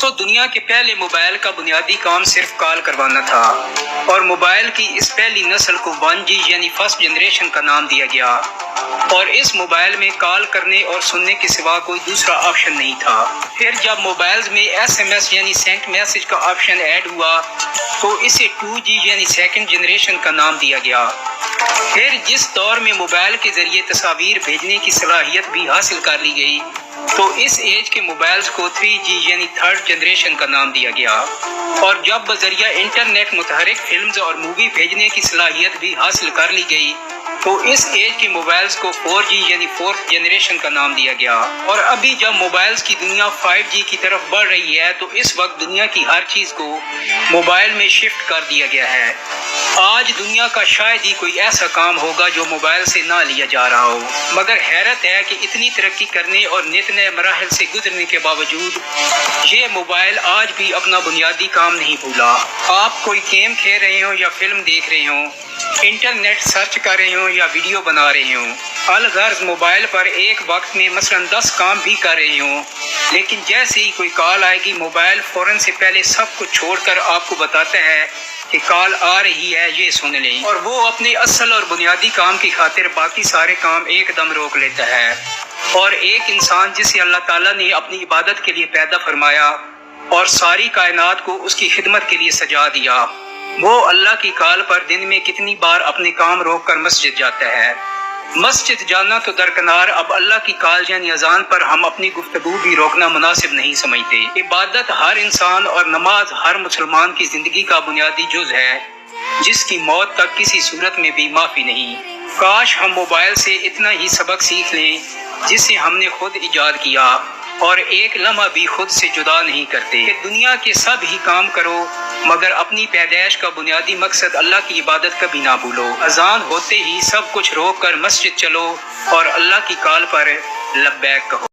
دوستو، دنیا کے پہلے موبائل کا بنیادی کام صرف کال کروانا تھا اور موبائل کی اس پہلی نسل کو 1G یعنی فرسٹ جنریشن کا نام دیا گیا، اور اس موبائل میں کال کرنے اور سننے کے سوا کوئی دوسرا آپشن نہیں تھا۔ پھر جب موبائلز میں SMS یعنی سینٹ میسج کا آپشن ایڈ ہوا تو اسے 2G یعنی سیکنڈ جنریشن کا نام دیا گیا۔ پھر جس دور میں موبائل کے ذریعے تصاویر بھیجنے کی صلاحیت بھی حاصل کر لی گئی تو اس ایج کے موبائلز کو 3G یعنی تھرڈ جنریشن کا نام دیا گیا، اور جب بذریعہ انٹرنیٹ متحرک فلمز اور مووی بھیجنے کی صلاحیت بھی حاصل کر لی گئی تو اس ایج کے موبائلز کو 4G یعنی فورتھ جنریشن کا نام دیا گیا۔ اور ابھی جب موبائلز کی دنیا 5G کی طرف بڑھ رہی ہے تو اس وقت دنیا کی ہر چیز کو موبائل میں شفٹ کر دیا گیا ہے۔ آج دنیا کا شاید ہی کوئی ایسا کام ہوگا جو موبائل سے نہ لیا جا رہا ہو، مگر حیرت ہے کہ اتنی ترقی کرنے اور نت نئے مراحل سے گزرنے کے باوجود یہ موبائل آج بھی اپنا بنیادی کام نہیں بھولا۔ آپ کوئی گیم کھیل رہے ہوں یا فلم دیکھ رہے ہوں، انٹرنیٹ سرچ کر رہے ہوں یا ویڈیو بنا رہے ہوں، الغرض موبائل پر ایک وقت میں مثلاً 10 کام بھی کر رہے ہوں، لیکن جیسے ہی کوئی کال آئے گی موبائل فوراً سے پہلے سب کچھ چھوڑ کر آپ کو بتاتا ہے کہ کال آ رہی ہے، یہ سن لیں، اور وہ اپنے اصل اور بنیادی کام کی خاطر باقی سارے کام ایک دم روک لیتا ہے۔ اور ایک انسان جسے اللہ تعالیٰ نے اپنی عبادت کے لیے پیدا فرمایا اور ساری کائنات کو اس کی خدمت کے لیے سجا دیا، وہ اللہ کی کال پر دن میں کتنی بار اپنے کام روک کر مسجد جاتا ہے۔ مسجد جانا تو درکنار، اب اللہ کی کال یعنی اذان پر ہم اپنی گفتگو بھی روکنا مناسب نہیں سمجھتے۔ عبادت ہر انسان اور نماز ہر مسلمان کی زندگی کا بنیادی جز ہے، جس کی موت تک کسی صورت میں بھی معافی نہیں۔ کاش ہم موبائل سے اتنا ہی سبق سیکھ لیں جسے ہم نے خود ایجاد کیا اور ایک لمحہ بھی خود سے جدا نہیں کرتے کہ دنیا کے سب ہی کام کرو مگر اپنی پیدائش کا بنیادی مقصد اللہ کی عبادت کبھی نہ بھولو۔ اذان ہوتے ہی سب کچھ روک کر مسجد چلو اور اللہ کی کال پر لبیک کہو۔